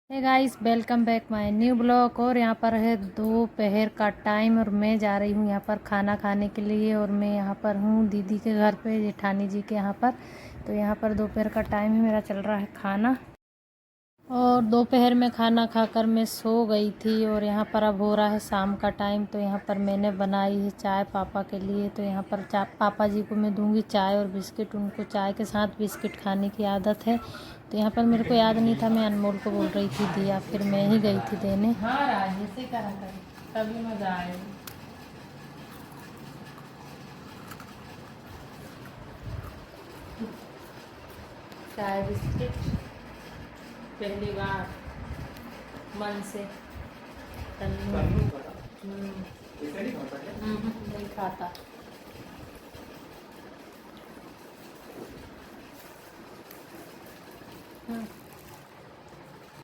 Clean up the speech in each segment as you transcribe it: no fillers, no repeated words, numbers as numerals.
Hey guys, welcome back my new blog. और यहाँ पर है दोपहर का टाइम और मैं जा रही हूँ यहाँ पर खाना खाने के लिए। और मैं यहाँ पर हूँ दीदी के घर पे, जेठानी जी के यहाँ पर। तो यहाँ पर दोपहर का टाइम है, मेरा चल रहा है खाना। और दोपहर में खाना खाकर मैं सो गई थी। और यहाँ पर अब हो रहा है शाम का टाइम। तो यहाँ पर मैंने बनाई है चाय पापा के लिए। तो यहाँ पर पापा जी को मैं दूंगी चाय और बिस्किट। उनको चाय के साथ बिस्किट खाने की आदत है। तो यहाँ पर मेरे को याद नहीं था, मैं अनमोल को बोल रही थी दिया, फिर मैं ही गई थी देने। हाँ राज ऐसे करा कर तभी मजा आएगा। चाय बिस्किट पहली बार मन से नहीं खाता।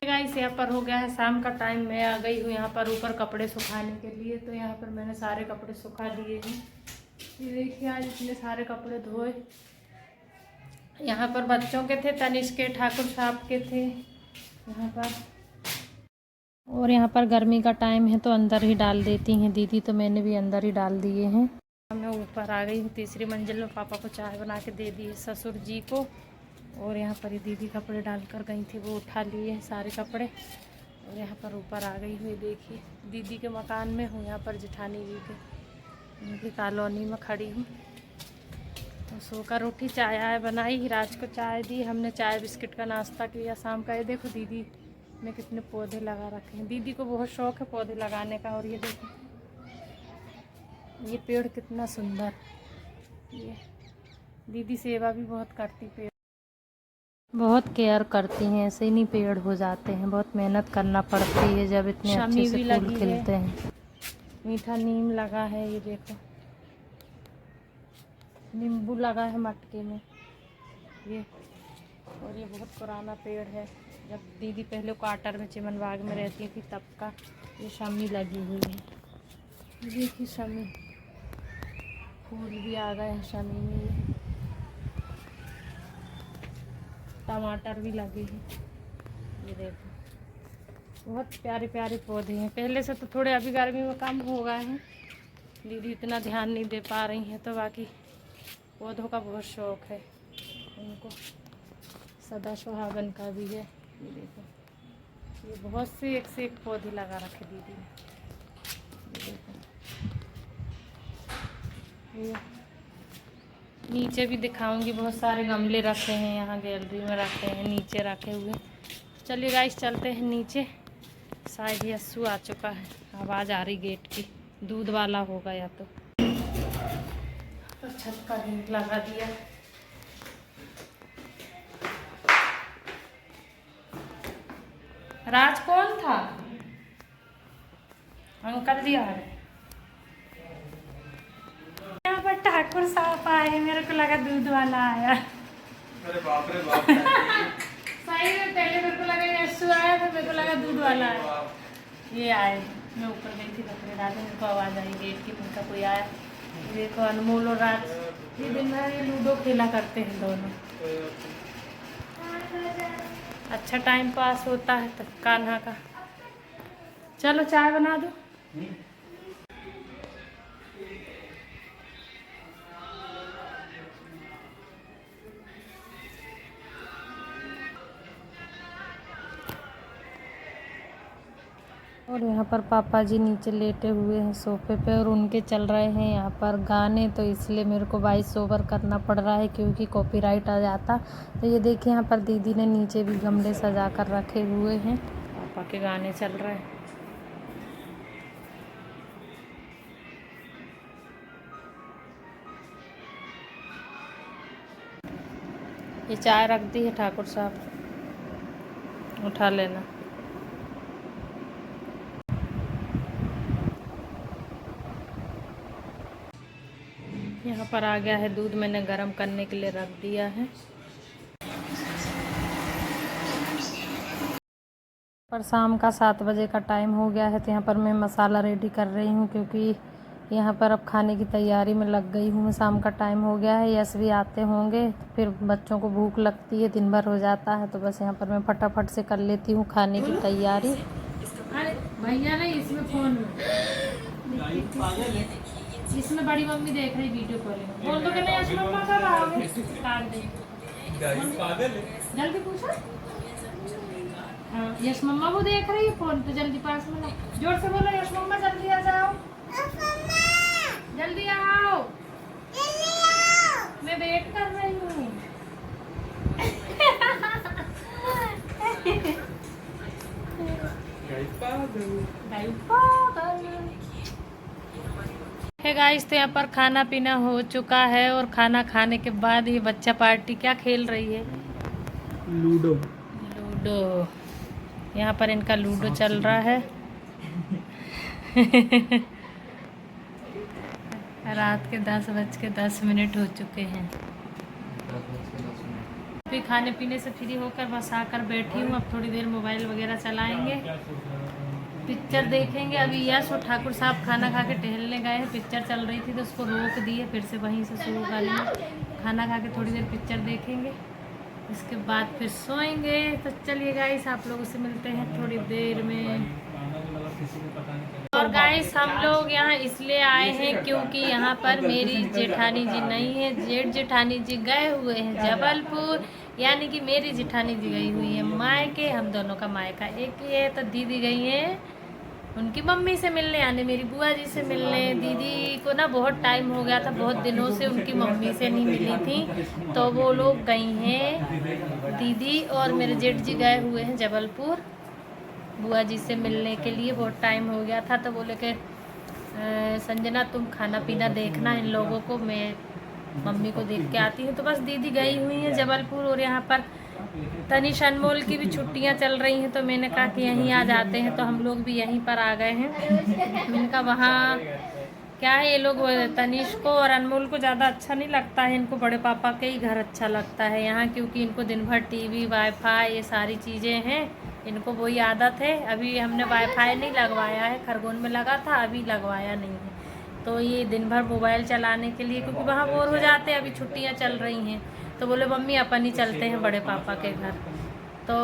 गाइस, यहाँ पर हो गया है शाम का टाइम। मैं आ गई हूँ यहाँ पर ऊपर कपड़े सुखाने के लिए। तो यहाँ पर मैंने सारे कपड़े सुखा दिए हैं। ये देखिए, आज इतने सारे कपड़े धोए। यहाँ पर बच्चों के थे, तनिष्क के, ठाकुर साहब के थे यहाँ पर। और यहाँ पर गर्मी का टाइम है तो अंदर ही डाल देती हैं दीदी, तो मैंने भी अंदर ही डाल दिए हैं। मैं ऊपर आ गई हूँ तीसरी मंजिल में। पापा को चाय बना के दे दी है, ससुर जी को। और यहाँ पर ही दीदी कपड़े डाल कर गई थी, वो उठा लिए हैं सारे कपड़े। और यहाँ पर ऊपर आ गई हुई, देखिए दीदी के मकान में हूँ, यहाँ पर जेठानी जी के उनकी कॉलोनी में खड़ी हूँ। तो सोकर उठी, चाय आय बनाई, राज को चाय दी, हमने चाय बिस्किट का नाश्ता किया शाम का। ये देखो दीदी ने कितने पौधे लगा रखे हैं। दीदी को बहुत शौक है पौधे लगाने का। और ये देखो ये पेड़ कितना सुंदर। ये दीदी सेवा भी बहुत करती, पेड़ बहुत केयर करती हैं, ऐसे ही नहीं पेड़ हो जाते हैं, बहुत मेहनत करना पड़ती है जब इतने अच्छे से फूल खिलते हैं। मीठा नीम लगा है, ये देखो नींबू लगा है मटके में ये। और ये बहुत पुराना पेड़ है, जब दीदी पहले क्वार्टर में चिमन बाग में रहती थी तब का। ये शमी लगी हुई है, देखिए शमी, फूल भी आ गए हैं शमी में। ये टमाटर भी लगे हैं, ये देखो बहुत प्यारे प्यारे पौधे हैं। पहले से तो थोड़े अभी गर्मी में कम हो गए हैं, दीदी इतना ध्यान नहीं दे पा रही हैं। तो बाकी पौधों का बहुत शौक़ है उनको, सदा सुहागन का भी है। ये देखो ये बहुत से एक पौधे लगा रखे दीदी ने। ये देखो ये नीचे भी दिखाऊंगी, बहुत सारे गमले रखे हैं यहाँ गैलरी में रखे हैं, नीचे रखे हुए। चलिए गाइस चलते हैं नीचे। शायद यस्सु आ चुका है, आवाज़ आ रही गेट की, दूध वाला होगा या तो छत का गेट लगा दिया। राज कौन था? अंकल जी आ रहे। यहाँ पर ठाकुर साहब आए, मेरे को लगा दूध वाला आया। अरे बाप रे बाप। सही में पहले मेरे को लगा यस्सु आया, फिर मेरे को लगा दूध वाला आया। ये आए, मैं ऊपर गई थी कपड़े डालने, मेरे को आवाज़ आई गेट की, उनका कोई आया। देखो अनमोल और राज ये दिन में ये लूडो खेला करते हैं दोनों। अच्छा टाइम पास होता है तब कान्हा का। चलो चाय बना दो। और यहाँ पर पापा जी नीचे लेटे हुए हैं सोफे पे, और उनके चल रहे हैं यहाँ पर गाने। तो इसलिए मेरे को वॉइस ओवर करना पड़ रहा है क्योंकि कॉपीराइट आ जाता। तो ये देखिए यहाँ पर दीदी ने नीचे भी गमले सजा कर रखे हुए हैं, पापा के गाने चल रहे हैं। ये चाय रख दी है ठाकुर साहब, उठा लेना। यहाँ पर आ गया है दूध, मैंने गरम करने के लिए रख दिया है। पर शाम का 7 बजे का टाइम हो गया है। तो यहाँ पर मैं मसाला रेडी कर रही हूँ क्योंकि यहाँ पर अब खाने की तैयारी में लग गई हूँ मैं। शाम का टाइम हो गया है, यश भी आते होंगे, फिर बच्चों को भूख लगती है, दिन भर हो जाता है, तो बस यहाँ पर मैं फटाफट से कर लेती हूँ खाने की तैयारी। अरे भैया नहीं, इसमें फोन इसमें बड़ी मम्मी देख रही वीडियो कॉलिंग। बोल दो कि नहीं यश मम्मा कब आओगे? काट दे जल्दी पूछो। हाँ, यश मम्मा वो देख रही है फोन, तो जल्दी पास में ला। जोर से बोलो यश मम्मा जल्दी आ जाओ, जल्दी आओ, मैं वेट कर रही हूँ। है गाइस, तो यहाँ पर खाना पीना हो चुका है और खाना खाने के बाद ये बच्चा पार्टी क्या खेल रही है? लूडो। लूडो, यहाँ पर इनका लूडो चल रहा है। रात के 10:10 हो चुके हैं। फिर खाने पीने से फ्री होकर बस आकर बैठी हूँ। अब थोड़ी देर मोबाइल वगैरह चलाएंगे, पिक्चर देखेंगे। अभी यश और ठाकुर साहब खाना खा के टहलने गए हैं, पिक्चर चल रही थी तो उसको रोक दिए, फिर से वहीं से शुरू करेंगे। खाना खा के थोड़ी देर पिक्चर देखेंगे, इसके बाद फिर सोएंगे। तो चलिए गाइस, आप लोगों से मिलते हैं थोड़ी देर में। और गाइस, हम लोग यहाँ इसलिए आए हैं क्योंकि यहाँ पर मेरी जेठानी जी नहीं है। जेठ जेठानी जी गए हुए हैं जबलपुर, यानी कि मेरी जेठानी जी गई हुई है मायके, हम दोनों का मायका एक ही है। तो दीदी गई है उनकी मम्मी से मिलने, यानी मेरी बुआ जी से मिलने। दीदी को ना बहुत टाइम हो गया था, बहुत दिनों से उनकी मम्मी से नहीं मिली थी, तो वो लोग गई हैं। दीदी और मेरे जेठ जी गए हुए हैं जबलपुर बुआ जी से मिलने के लिए। बहुत टाइम हो गया था, तो बोले कि संजना तुम खाना पीना देखना इन लोगों को, मैं मम्मी को देख के आती हूँ। तो बस दीदी गई हुई हैं जबलपुर, और यहाँ पर तनिष अनमोल की भी छुट्टियाँ चल रही हैं, तो मैंने कहा कि यहीं आ जाते हैं, तो हम लोग भी यहीं पर आ गए हैं। मैंने कहा वहाँ क्या है, ये लोग तनिष को और अनमोल को ज़्यादा अच्छा नहीं लगता है, इनको बड़े पापा के ही घर अच्छा लगता है यहाँ, क्योंकि इनको दिन भर टीवी वाईफाई ये सारी चीज़ें हैं, इनको वही आदत है। अभी हमने वाईफाई नहीं लगवाया है, खरगोन में लगा था, अभी लगवाया नहीं है, तो ये दिन भर मोबाइल चलाने के लिए, क्योंकि वहाँ बोर हो जाते हैं। अभी छुट्टियाँ चल रही हैं, तो बोले मम्मी अपन ही चलते हैं बड़े पापा के घर। तो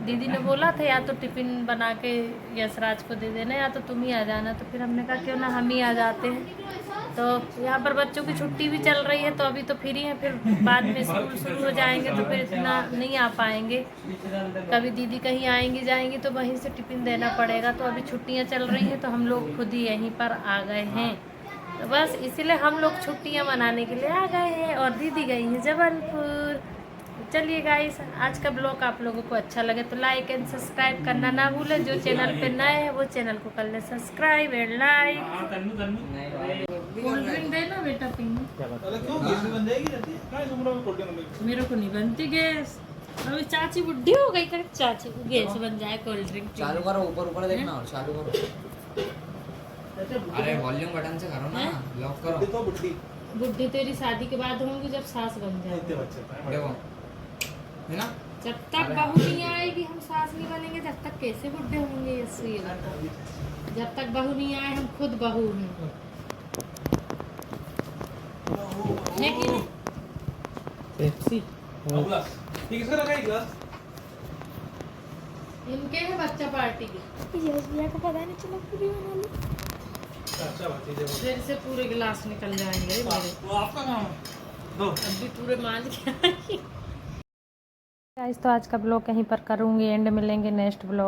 दीदी ने बोला था या तो टिफ़िन बना के यशराज को दे देना, या तो तुम ही आ जाना। तो फिर हमने कहा क्यों ना हम ही आ जाते हैं। तो यहाँ पर बच्चों की छुट्टी भी चल रही है, तो अभी तो फ्री है, फिर बाद में स्कूल शुरू हो जाएंगे तो फिर इतना नहीं आ पाएंगे। कभी दीदी कहीं आएंगी जाएंगी तो वहीं से टिफ़िन देना पड़ेगा। तो अभी छुट्टियाँ चल रही हैं, तो हम लोग खुद ही यहीं पर आ गए हैं। तो बस इसलिए हम लोग छुट्टियाँ मनाने के लिए आ गए हैं, और दीदी गई हैं जबलपुर। चलिए गाइस, आज का ब्लॉग आप लोगों को अच्छा लगे तो लाइक एंड सब्सक्राइब करना ना भूलें। जो चैनल पे नए हैं वो चैनल को कर ले subscribe and like. Cold drink देना बेटा पीने। मेरे को नहीं बनती गैस, अभी चाची बुढ़ी हो गई, कर चाची को गैस बन जाए कोल्ड ड्रिंक। चालू करो, ऊपर ऊपर देखना और चालू करो। अरे वॉल्यूम बटन से करो ना, लॉक करो। बुढ़ी तेरी शादी के बाद होंगी जब सास बन जाए, देखो है ना। जब तक बहू नहीं आएगी हम सास नहीं बनेंगे, जब तक कैसे बुढ़े होंगे ये बताओ। जब तक बहू नहीं आए हम खुद बहू हैं। इनके है बच्चा पार्टी की, भैया को पता नहीं चला पूरी बना ली। फिर से पूरे गिलास निकल जाएंगे मेरे, वो आपका काम दो अभी पूरे मांझ के। तो आज का ब्लॉग यहीं पर करूँगी एंड, मिलेंगे नेक्स्ट ब्लॉग।